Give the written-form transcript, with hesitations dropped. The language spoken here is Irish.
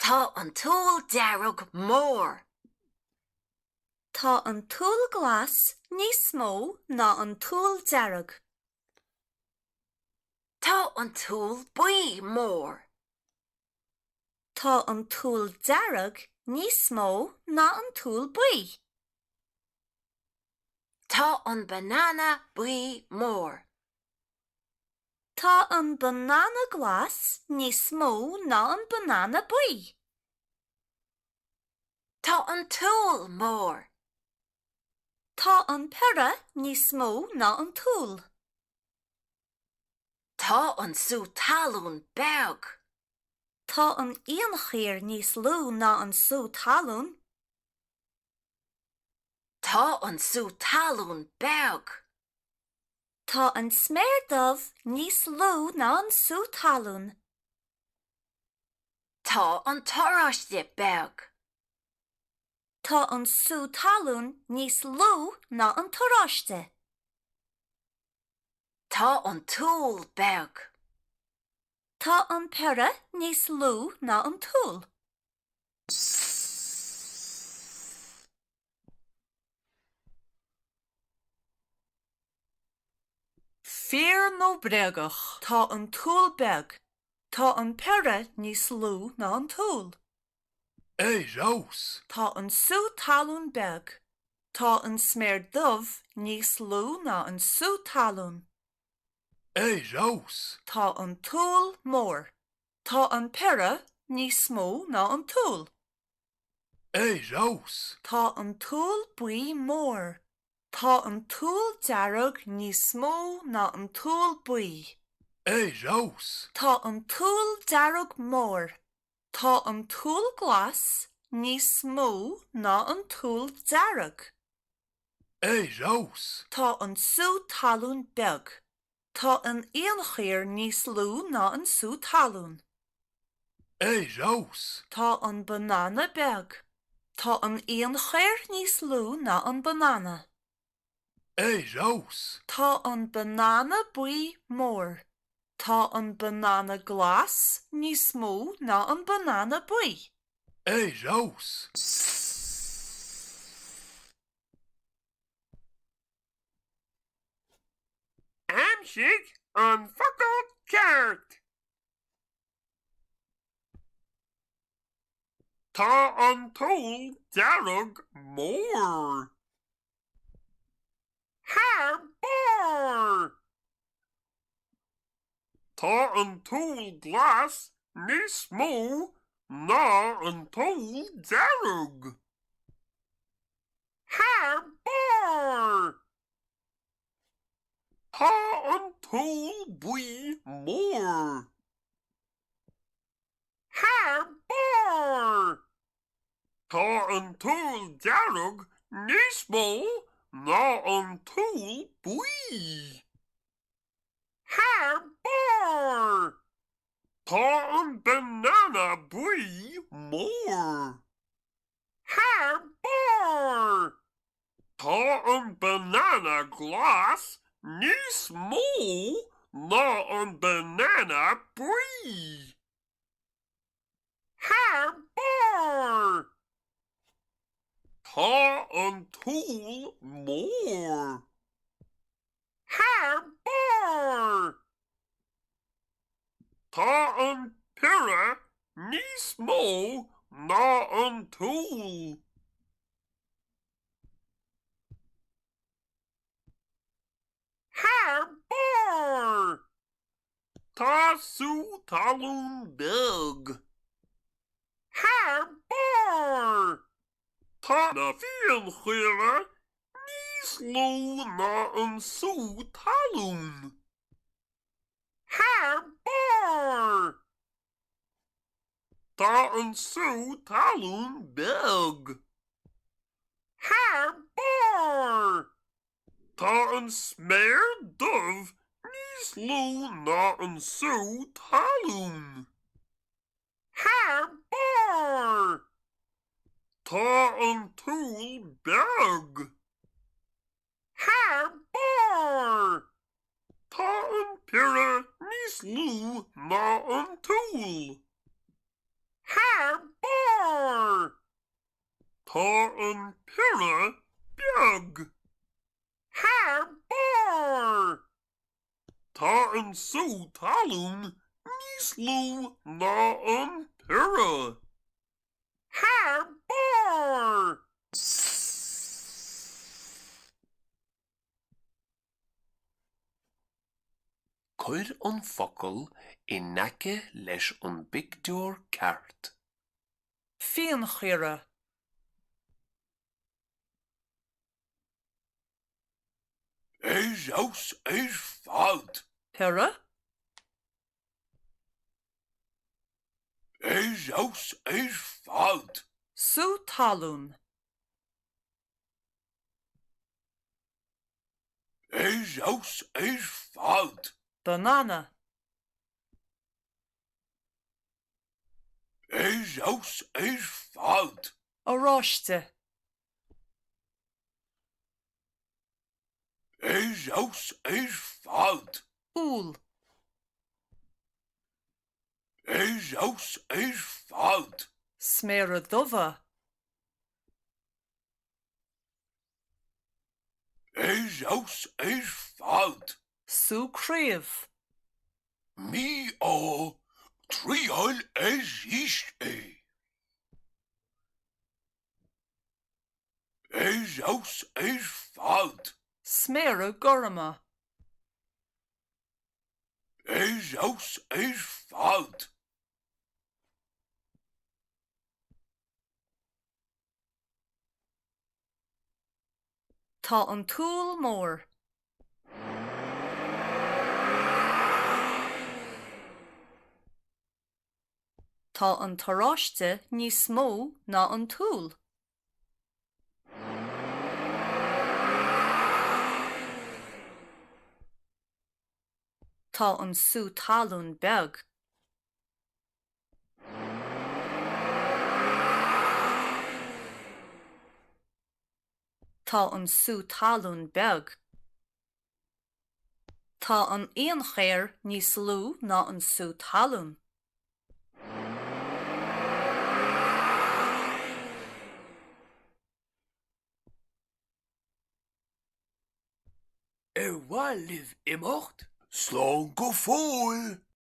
Tá an túl dearg mór. Tá an túl glas níos mó ná an túl dearg. Tá an túl buí mór. Tá an túl dearg níos mó ná an túl buí. Tá an banana buí mór. Tá an banana glas níos mó ná an banana buí. Tá an túl mór. Tá an pere níos mó ná an túl. Tá an sú talún beag. Tá an aonchéir níos lú ná an sú talún. Tá an sú talún beag. Tá an sméardamh níos lú ná an sú talún. Tá an toráiste beag. Tá an sú talún níos lú ná an toráiste. Tá an túl beag. Tá an pere níos lú ná an túl. Fíor nó bregach. Tá an túl beag. Tá an pere níos lú ná an túl. Rós. Tá an sú talún beag. Tá an sméardamh níos lú ná an sú talún. Rós. Tá an túl mór. Tá an pere níos mó ná an túl. Rós. Tá an túl buí mór. Tá an túl dearg níos mó ná an túl buí. Rós. Tá an túl dearg mór. Tá an túl glas níos mó ná an túl dearg. Rós. Tá an sú talún beag. Tá an aonchéir níos lú ná an sú talún. Rós. Tá an banana beag. Tá an aonchéir níos lú ná an banana. Rós. Tá an banana buí mór. Tá an banana glas níos mó ná an banana buí. Rós. Amsig an focal ceacht. Tá an túl dearg mór. Har bar. Tá an túl glas níos mó ná an túl dearg. Har bar. Tá an túl buí mór. Har bar. Tá an túl dearg níos mó ná an túl buí. Har bar. Tá an banana buí mór. Har bar. Tá an banana glas níos mó ná an banana buí. Har bar. Tá an túl mór. Har bar. Tá an pere níos mó ná an túl. Har bar. Tá sú talún beag. Har bar. Tá na fian chuire níos lú ná an sú talún. Har bar. Tá an sú talún beag. Har bar. Tá an sméardamh níos lú ná an sú talún. Har bar. Tá an túl beag. Har bar. Tá an pere níos lú ná an túl. Har Tá an sú talún níos lú ná an pura. Haar bar! Cuir an focal I nace leis an bictiúr ceart. Fian chire. Eos is fad. Pere. Eos is fad. Sú talún. Eos is fad. Banana. Eos is fad. Aráiste. Eos is fad. Úl. Eos is fad. Smere dova. Eos is fad. Sú críomh. Mi o trial is icht e. Eos is fad. Smere gorma. Eos is fad. Tá an túl mór. Tá an taráiste níos mó ná an túl. Tá an sú talún beag. Tá an sú talún beag. Tá an aon chéir níos lú ná an sú talún. Wa liv imocht? Slán go fóil.